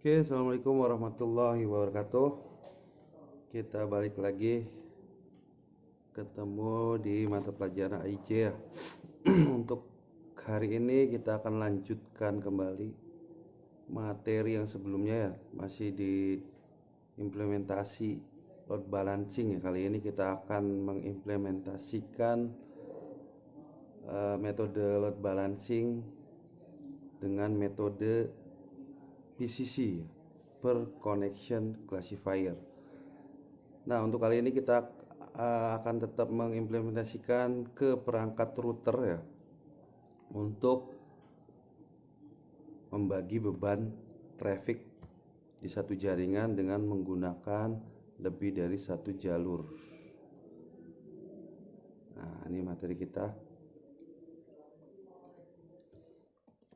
Oke, assalamualaikum warahmatullahi wabarakatuh. Kita balik lagi ketemu di mata pelajaran AIC ya. Untuk hari ini kita akan lanjutkan kembali materi yang sebelumnya ya, masih di implementasi load balancing ya. Kali ini kita akan mengimplementasikan metode load balancing dengan metode PCC, per connection classifier. Nah, untuk kali ini kita akan tetap mengimplementasikan ke perangkat router ya, untuk membagi beban traffic di satu jaringan dengan menggunakan lebih dari satu jalur. Nah, ini materi kita.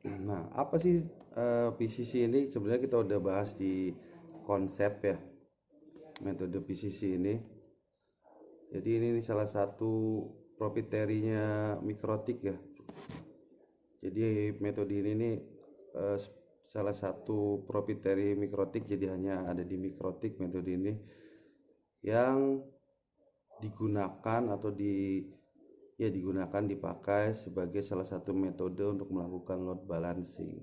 Nah, apa sih PCC ini? Sebenarnya kita udah bahas di konsep ya, metode PCC ini. Jadi ini salah satu proprietary-nya Mikrotik ya. Jadi metode ini nih salah satu proprietary Mikrotik, jadi hanya ada di Mikrotik metode ini yang digunakan atau dipakai sebagai salah satu metode untuk melakukan load balancing.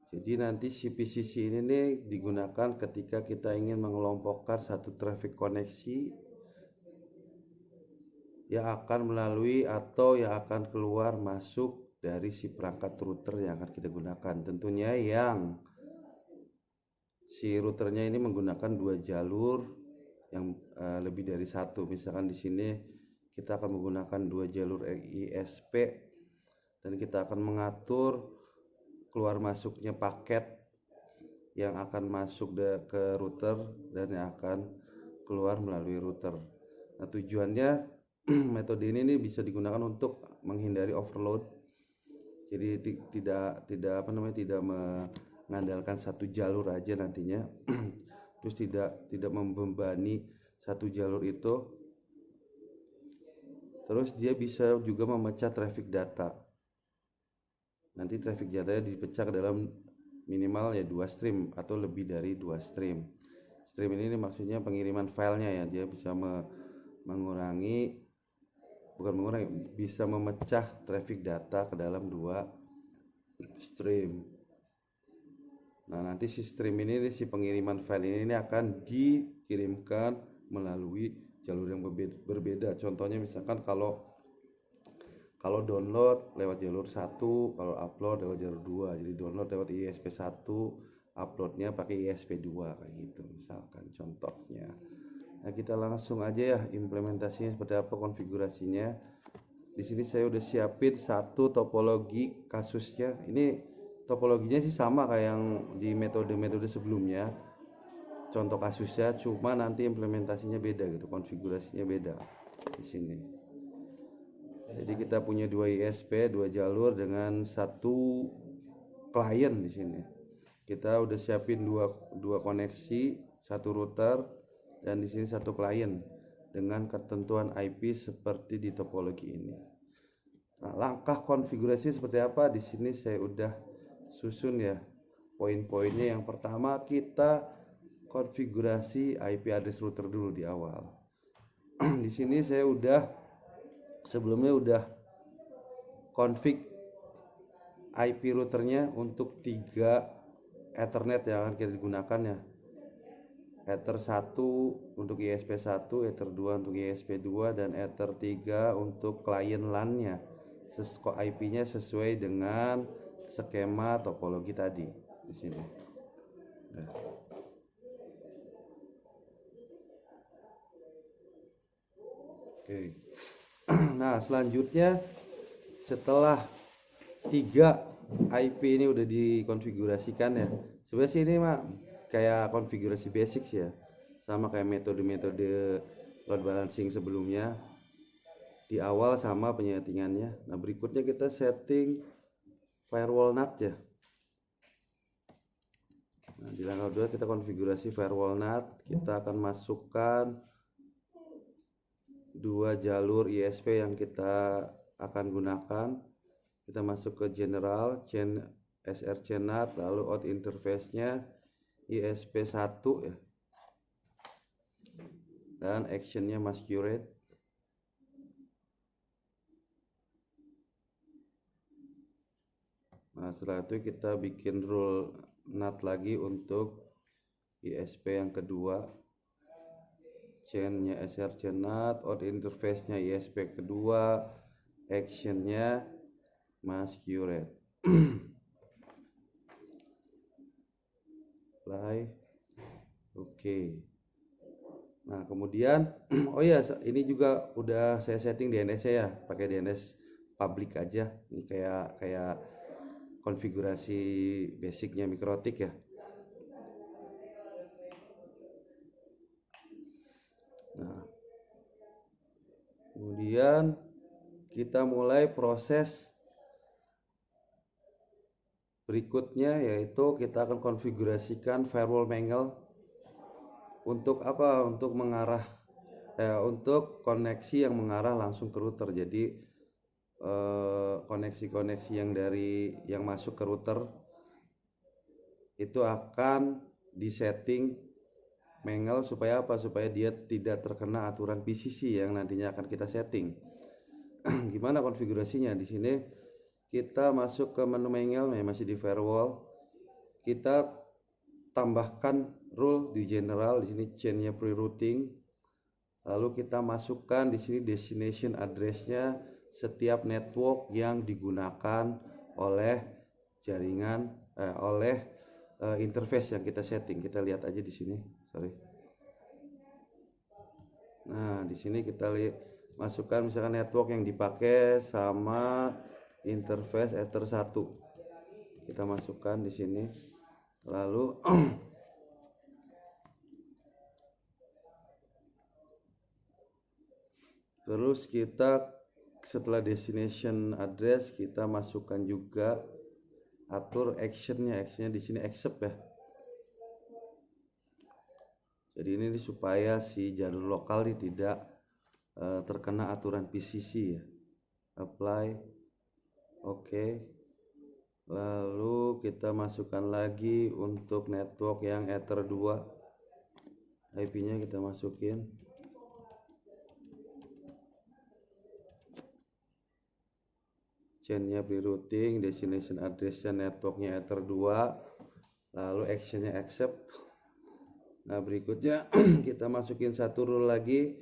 Jadi nanti si PCC ini nih digunakan ketika kita ingin mengelompokkan satu traffic koneksi yang akan melalui atau yang akan keluar masuk dari si perangkat router yang akan kita gunakan. Tentunya yang si routernya ini menggunakan dua jalur yang lebih dari satu. Misalkan di sini kita akan menggunakan dua jalur ISP dan kita akan mengatur keluar masuknya paket yang akan masuk ke router dan yang akan keluar melalui router. Nah, tujuannya metode ini bisa digunakan untuk menghindari overload. Jadi tidak mengandalkan satu jalur aja nantinya. Terus tidak membebani satu jalur itu. Terus dia bisa juga memecah traffic data. Nanti traffic datanya dipecah ke dalam minimal ya 2 stream atau lebih dari 2 stream. Stream ini maksudnya pengiriman filenya ya. Dia bisa bisa memecah traffic data ke dalam 2 stream. Nah, nanti si stream ini, si pengiriman file ini akan dikirimkan melalui jalur yang berbeda. Contohnya misalkan kalau download lewat jalur 1, kalau upload lewat jalur 2. Jadi download lewat ISP1, uploadnya pakai ISP2 kayak gitu misalkan contohnya. Nah, kita langsung aja ya implementasinya seperti apa, konfigurasinya. Di sini saya udah siapin satu topologi kasusnya. Ini topologinya sih sama kayak yang di metode-metode sebelumnya. Contoh kasusnya, cuma nanti implementasinya beda gitu, konfigurasinya beda di sini. Jadi kita punya dua ISP, dua jalur dengan satu klien di sini. Kita udah siapin dua koneksi, satu router, dan di sini satu klien dengan ketentuan IP seperti di topologi ini. Nah, langkah konfigurasi seperti apa? Di sini saya udah susun ya poin-poinnya. Yang pertama, kita konfigurasi IP address router dulu di awal. Di sini saya sebelumnya udah config IP routernya untuk 3 Ethernet yang akan kita gunakan ya. Ether 1 untuk ISP1, Ether 2 untuk ISP2, dan Ether 3 untuk klien LAN-nya. IP-nya sesuai dengan skema topologi tadi di sini. Nah. Oke. Nah, selanjutnya setelah 3 IP ini udah dikonfigurasikan ya. Sebenarnya sih ini mah kayak konfigurasi basic ya. Sama kayak metode-metode load balancing sebelumnya. Di awal sama penyetingannya. Nah, berikutnya kita setting firewall NAT ya. Nah, di langkah 2 kita konfigurasi firewall NAT. Kita akan masukkan 2 jalur ISP yang kita akan gunakan. Kita masuk ke general, chain src-NAT, lalu out interface-nya ISP1 ya, dan action-nya masquerade. Nah, setelah itu kita bikin rule NAT lagi untuk ISP yang kedua, chain-nya src-NAT, out interface-nya ISP kedua, action-nya masquerade. Apply. Oke. Nah, kemudian oh ya, ini juga udah saya setting DNS ya, pakai DNS public aja. Ini kayak konfigurasi basicnya Mikrotik ya. Nah, kemudian kita mulai proses berikutnya, yaitu kita akan konfigurasikan firewall mangle untuk apa? Untuk mengarah untuk koneksi yang mengarah langsung ke router. Jadi koneksi-koneksi yang masuk ke router itu akan disetting mangle supaya apa? Supaya dia tidak terkena aturan PCC yang nantinya akan kita setting. Gimana konfigurasinya? Di sini kita masuk ke menu mangle, masih di firewall. Kita tambahkan rule di general, di sini chainnya pre-routing. Lalu kita masukkan di sini destination address-nya setiap network yang digunakan oleh jaringan interface yang kita setting. Kita lihat aja di sini, sorry. Nah, di sini kita masukkan misalkan network yang dipakai sama interface Ether 1. Kita masukkan di sini. Lalu terus kita setelah destination address kita masukkan juga atur actionnya di sini accept ya. Jadi ini supaya si jalur lokal ini tidak terkena aturan PCC ya. Apply. Oke. Lalu kita masukkan lagi untuk network yang Ether 2. IP-nya kita masukin. Chainnya pre-routing, destination address-nya networknya Ether 2. Lalu actionnya accept. Nah, berikutnya kita masukin satu rule lagi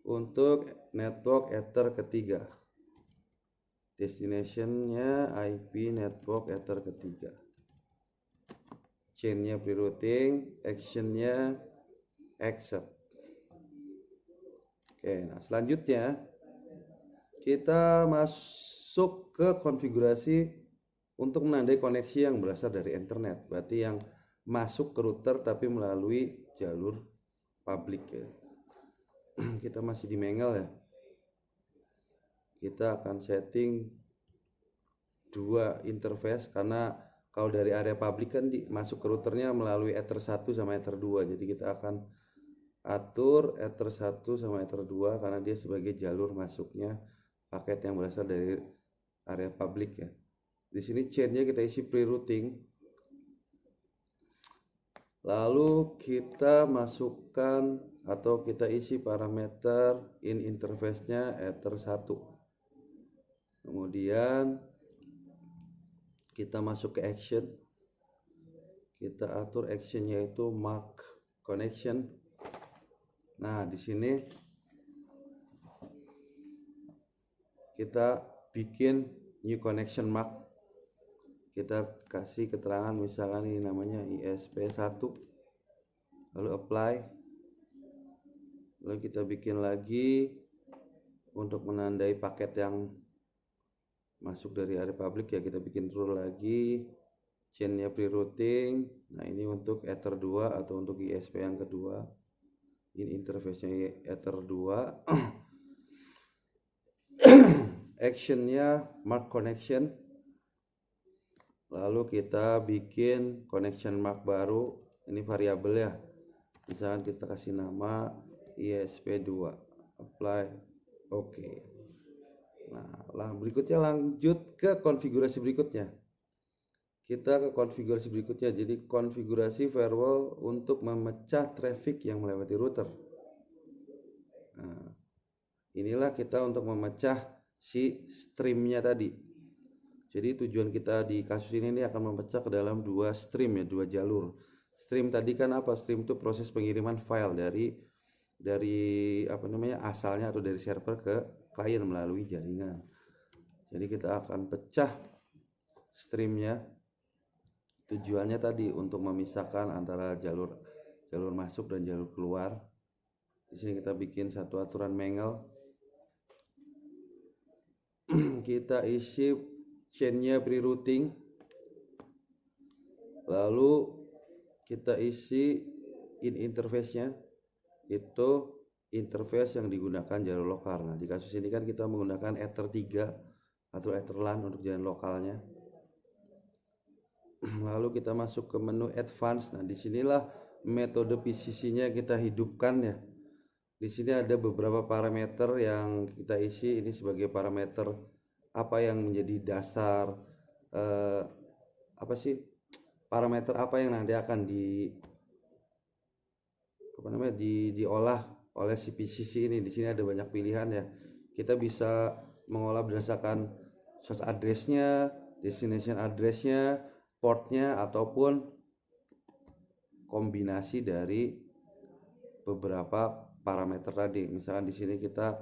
untuk network Ether ketiga. Destination-nya IP network Ether ketiga. Chain-nya pre-routing, action-nya accept. Oke, nah selanjutnya kita masuk ke konfigurasi untuk menandai koneksi yang berasal dari internet. Berarti yang masuk ke router tapi melalui jalur publik ya. Kita masih di mangle ya. Kita akan setting 2 interface karena kalau dari area publik kan masuk ke routernya melalui Ether 1 sama Ether 2. Jadi kita akan atur Ether 1 sama Ether 2 karena dia sebagai jalur masuknya paket yang berasal dari area publik ya. Di sini chainnya kita isi pre-routing. Lalu kita masukkan atau kita isi parameter in interface-nya Ether 1. Kemudian kita masuk ke action. Kita atur action-nya itu mark connection. Nah, di sini kita bikin new connection mark. Kita kasih keterangan misalkan ini namanya ISP1. Lalu apply. Lalu kita bikin lagi untuk menandai paket yang masuk dari area publik ya, kita bikin rule lagi. Chainnya pre-routing. Nah, ini untuk Ether 2 atau untuk ISP yang kedua. Ini interface-nya Ether 2. Action-nya mark connection. Lalu kita bikin connection mark baru. Ini variabel ya. Misalkan kita kasih nama ISP2. Apply. Oke. Nah, berikutnya lanjut ke konfigurasi berikutnya. kita ke konfigurasi berikutnya. Jadi konfigurasi firewall untuk memecah traffic yang melewati router. Nah, inilah kita untuk memecah si streamnya tadi. Jadi tujuan kita di kasus ini akan memecah ke dalam dua stream ya, dua jalur. Stream tadi kan apa? Stream itu proses pengiriman file dari apa namanya, asalnya atau dari server ke klien melalui jaringan. Jadi kita akan pecah streamnya. Tujuannya tadi untuk memisahkan antara jalur masuk dan jalur keluar. Di sini kita bikin satu aturan mangel. Kita isi chainnya pre-routing. Lalu kita isi interface-nya itu interface yang digunakan jalur lokal. Nah, di kasus ini kan kita menggunakan Ether 3 atau Etherlan untuk jalan lokalnya. Lalu kita masuk ke menu advance. Nah, disinilah metode PCC-nya kita hidupkan ya. Di sini ada beberapa parameter yang kita isi. Ini sebagai parameter apa yang menjadi dasar parameter apa yang nanti akan diolah oleh si PCC ini. Di sini ada banyak pilihan ya. Kita bisa mengolah berdasarkan source address-nya, destination address-nya, portnya, ataupun kombinasi dari beberapa parameter tadi. Misalkan di sini kita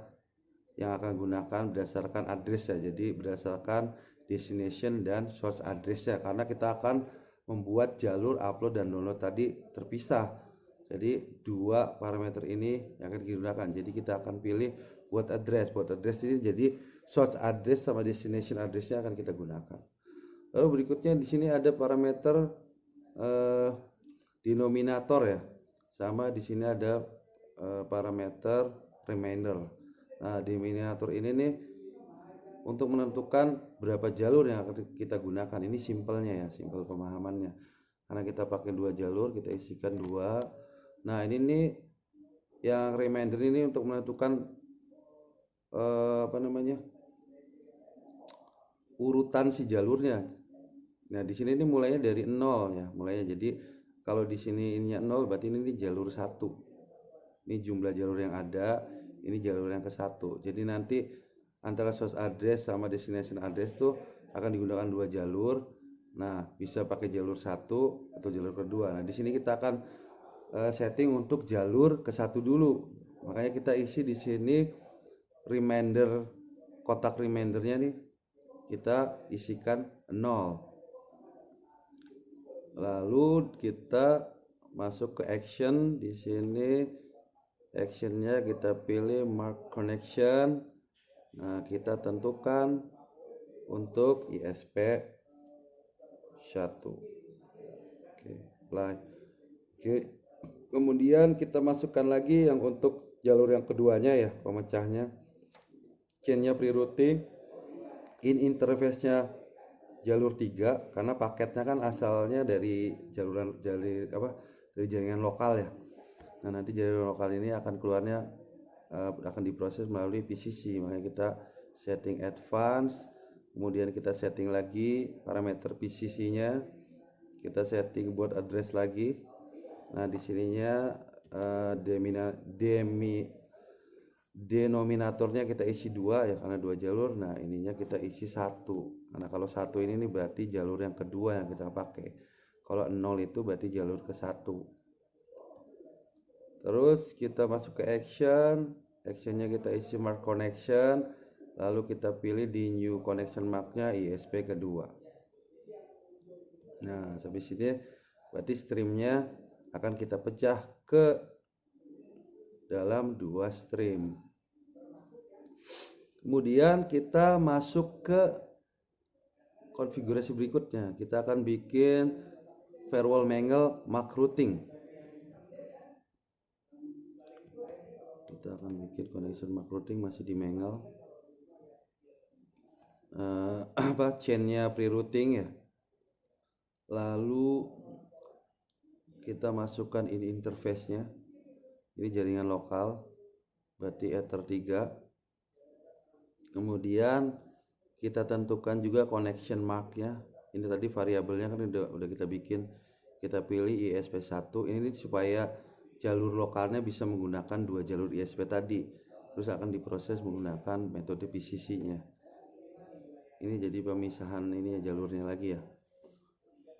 yang akan gunakan berdasarkan address ya. Jadi berdasarkan destination dan source address ya, karena kita akan membuat jalur upload dan download tadi terpisah. Jadi dua parameter ini yang akan digunakan. Jadi kita akan pilih buat address. Buat address ini jadi source address sama destination addressnya akan kita gunakan. Lalu berikutnya di sini ada parameter denominator ya. Sama di sini ada parameter remainder. Nah, denominator ini nih untuk menentukan berapa jalur yang akan kita gunakan. Ini simpelnya ya, simpel pemahamannya. Karena kita pakai dua jalur, kita isikan dua. Nah, ini nih yang remainder ini untuk menentukan urutan si jalurnya. Nah, di sini ini mulainya dari 0 ya, mulainya. Jadi kalau di sini ininya 0, berarti ini jalur 1. Ini jumlah jalur yang ada, ini jalur yang ke-1. Jadi nanti antara source address sama destination address tuh akan digunakan dua jalur. Nah, bisa pakai jalur 1 atau jalur kedua. Nah, di sini kita akan setting untuk jalur ke-1 dulu. Makanya kita isi di sini reminder, kotak remindernya nih kita isikan 0. Lalu kita masuk ke action. Di sini actionnya kita pilih mark connection. Nah, kita tentukan untuk ISP 1. Oke. Kemudian kita masukkan lagi yang untuk jalur yang keduanya ya, pemecahnya. Chainnya pre-routing, interface-nya jalur 3 karena paketnya kan asalnya dari jaringan lokal ya. Nah, nanti jaringan lokal ini akan keluarnya akan diproses melalui PCC. Makanya kita setting advance, kemudian kita setting lagi parameter PCC-nya, kita setting buat address lagi. Nah, di sininya denominatornya kita isi 2 ya, karena 2 jalur. Nah, ininya kita isi 1, karena kalau 1 ini berarti jalur yang kedua yang kita pakai. Kalau 0 itu berarti jalur ke-1. Terus kita masuk ke actionnya kita isi mark connection, lalu kita pilih di new connection marknya ISP kedua. Nah, sampai sini berarti streamnya akan kita pecah ke dalam dua stream. Kemudian kita masuk ke konfigurasi berikutnya. Kita akan bikin firewall mangel MAC routing. Kita akan bikin connection MAC routing masih di mangel. Chainnya pre-routing ya. Lalu kita masukkan ini interface-nya. Ini jaringan lokal, berarti Ether 3. Kemudian kita tentukan juga connection mark-nya. Ini tadi variabelnya kan udah kita bikin. Kita pilih ISP1 ini supaya jalur lokalnya bisa menggunakan dua jalur ISP tadi, terus akan diproses menggunakan metode PCC-nya. Ini jadi pemisahan ini ya, jalurnya lagi ya.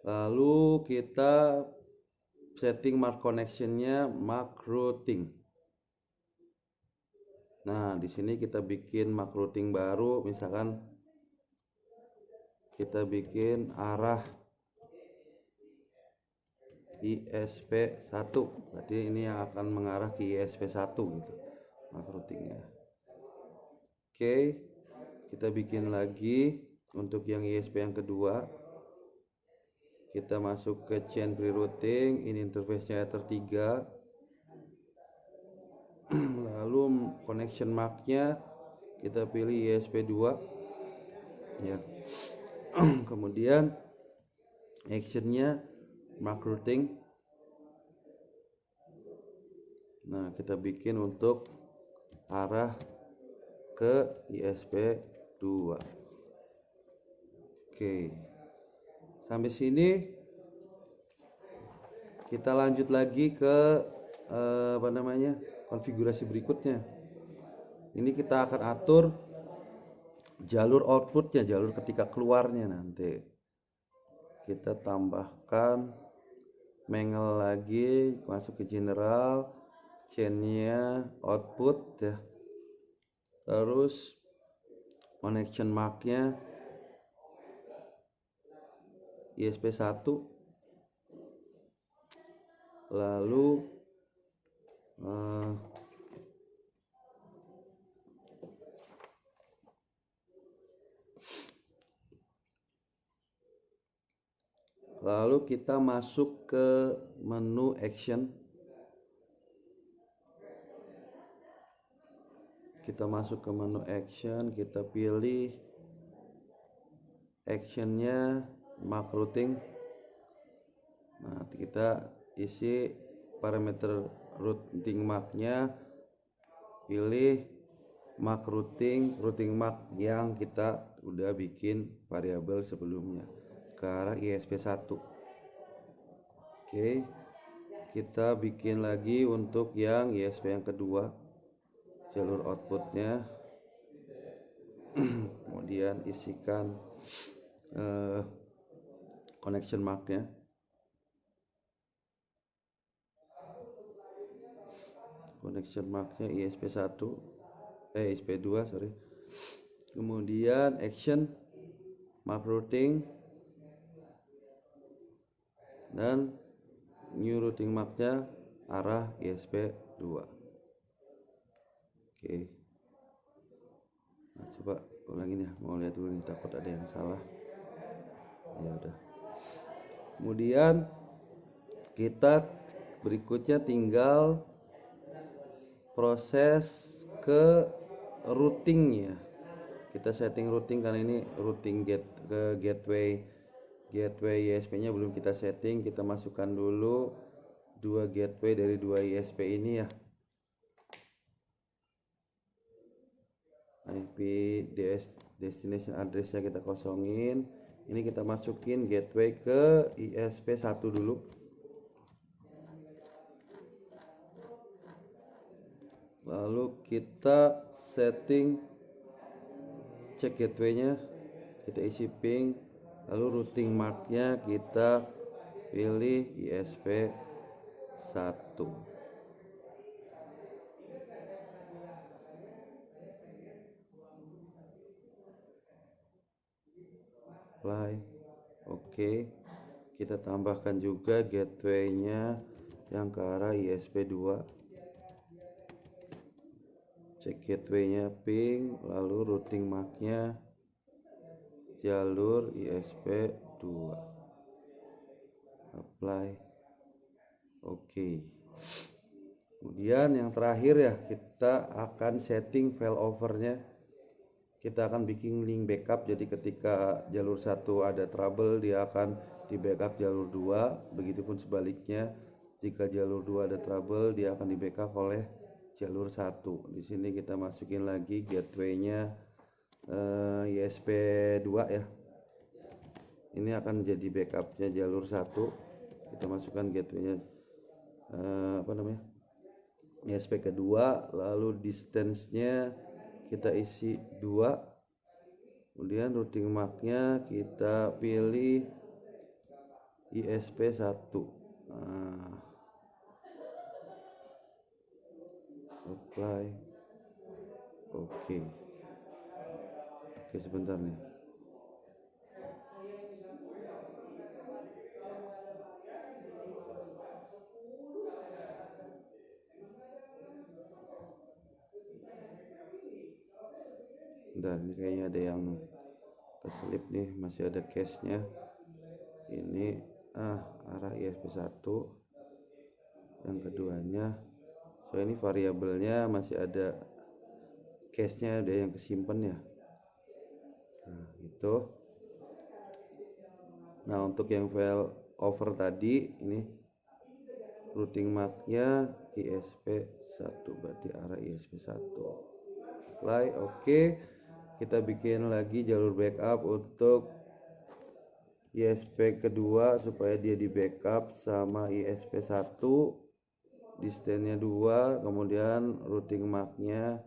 Lalu kita setting mark connection-nya mark routing. Nah, di sini kita bikin mark routing baru, misalkan kita bikin arah ISP1, berarti ini yang akan mengarah ke ISP1 gitu mark routingnya. Oke, kita bikin lagi untuk yang ISP yang kedua. Kita masuk ke chain pre-routing, ini interface-nya Ether 3. Lalu connection mark-nya kita pilih ISP2 ya. Kemudian action-nya mark routing. Nah, kita bikin untuk arah ke ISP2. Oke. Sampai sini kita lanjut lagi ke konfigurasi berikutnya. Ini kita akan atur jalur outputnya, jalur ketika keluarnya nanti. Kita tambahkan mangle lagi, masuk ke general, chainnya output ya. Terus connection marknya ISP1. Lalu kita masuk ke menu action. Kita masuk ke menu action, kita pilih actionnya mark routing. Nah, kita isi parameter routing marknya, pilih mark routing mark yang kita udah bikin variabel sebelumnya ke arah ISP1. Oke, kita bikin lagi untuk yang ISP yang kedua, jalur outputnya. Kemudian isikan connection marknya. Connection marknya ISP1 ISP2 sorry. Kemudian action mark routing dan new routing marknya arah ISP2. Oke. Nah, coba ulangin ya, mau lihat dulu nih, takut ada yang salah. Ya udah. Kemudian kita berikutnya tinggal proses ke routingnya. Kita setting routing karena ini routing gateway ISP-nya belum kita setting. Kita masukkan dulu dua gateway dari dua ISP ini ya. IP destination address-nya kita kosongin. Ini kita masukin gateway ke ISP1 dulu. Lalu kita setting cek gateway-nya, kita isi ping, lalu routing mark-nya kita pilih ISP1. Apply. Oke. Kita tambahkan juga gateway-nya yang ke arah ISP2. Cek gateway-nya ping, lalu routing mark-nya jalur ISP2. Apply. Oke. Kemudian yang terakhir ya, kita akan setting failover-nya. Kita akan bikin link backup, jadi ketika jalur 1 ada trouble, dia akan di backup jalur 2. Begitupun sebaliknya, jika jalur 2 ada trouble, dia akan di backup oleh jalur 1. Di sini kita masukin lagi gateway-nya ISP2 ya. ini akan jadi backupnya jalur 1. Kita masukkan gateway-nya ISP kedua, lalu distance-nya kita isi 2. Kemudian routing MAC-nya kita pilih ISP 1. Apply. Oke, sebentar nih. Dan ini kayaknya ada yang keselip nih, masih ada cache-nya. Ini arah ISP 1. Yang keduanya, so ini variabelnya masih ada cache-nya, ada yang kesimpan ya. Nah, itu. Nah, untuk yang file over tadi, ini routing MAC-nya ISP 1, berarti arah ISP 1. Apply, oke. Kita bikin lagi jalur backup untuk ISP kedua supaya dia di backup sama ISP 1. Distance-nya 2, kemudian routing MAC-nya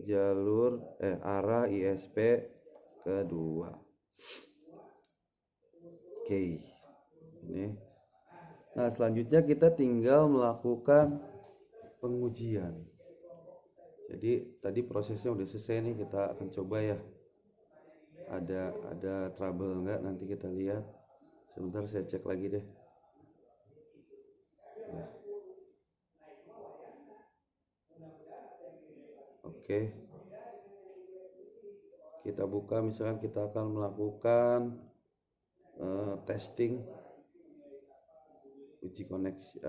jalur arah ISP kedua. Oke. Ini. Nah, selanjutnya kita tinggal melakukan pengujian. Jadi tadi prosesnya udah selesai nih, kita akan coba ya. Ada trouble enggak, nanti kita lihat. Sebentar saya cek lagi deh. Ya. Oke. Kita buka, misalkan kita akan melakukan testing, uji koneksi,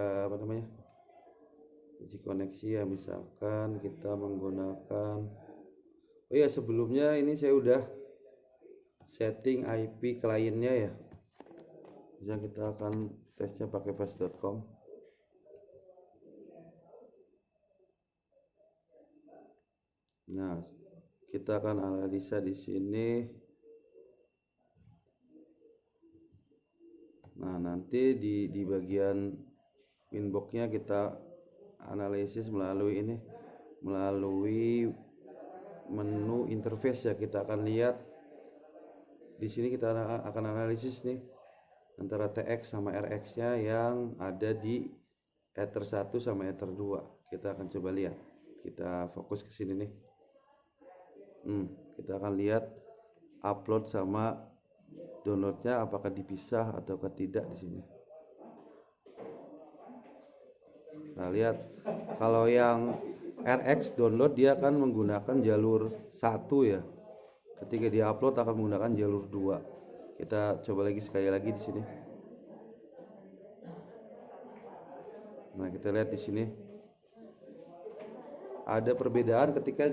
uji koneksi ya, misalkan kita menggunakan, oh ya sebelumnya ini saya udah setting IP kliennya ya. Bisa kita akan tesnya pakai fast.com. Nah, kita akan analisa di sini. Nah, nanti di bagian inbox-nya kita analisis melalui menu interface ya. Kita akan lihat di sini, kita akan analisis nih antara TX sama RX-nya yang ada di Ether 1 sama Ether 2. Kita akan coba lihat. Kita fokus ke sini nih. Kita akan lihat upload sama downloadnya apakah dipisah ataukah tidak di sini. Nah, lihat kalau yang RX download dia akan menggunakan jalur 1 ya. Ketika dia upload akan menggunakan jalur 2. Kita coba lagi sekali lagi di sini. Nah, kita lihat di sini ada perbedaan ketika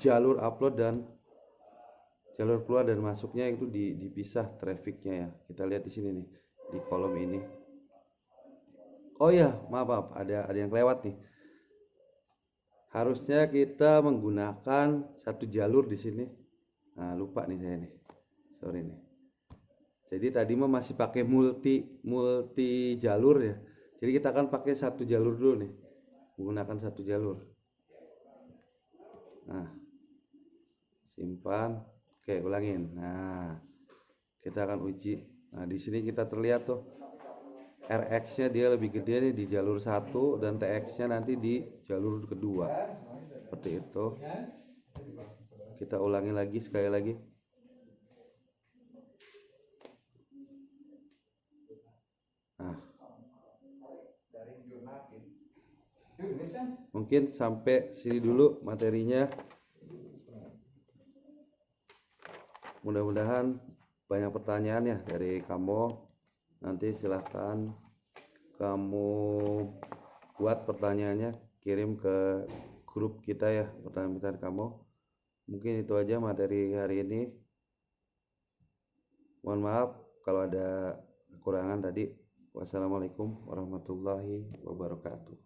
jalur upload dan jalur keluar dan masuknya itu dipisah trafficnya ya. Kita lihat di sini nih, di kolom ini. Oh ya, maaf, ada yang kelewat nih. Harusnya kita menggunakan satu jalur di sini. Nah, lupa nih saya nih. Sorry nih. Jadi tadi masih pakai multi jalur ya. Jadi kita akan pakai satu jalur dulu nih. Menggunakan satu jalur. Nah, simpan. Oke, ulangin. Nah, kita akan uji. Nah, di sini kita terlihat tuh RX-nya dia lebih gede nih di jalur 1 dan TX-nya nanti di jalur kedua. Seperti itu. Kita ulangi lagi sekali lagi. Nah, mungkin sampai sini dulu materinya. Mudah-mudahan banyak pertanyaan ya dari kamu. Nanti silahkan kamu buat pertanyaannya, kirim ke grup kita ya pertanyaan-pertanyaan kamu. Mungkin itu aja materi hari ini. Mohon maaf kalau ada kekurangan tadi. Wassalamualaikum warahmatullahi wabarakatuh.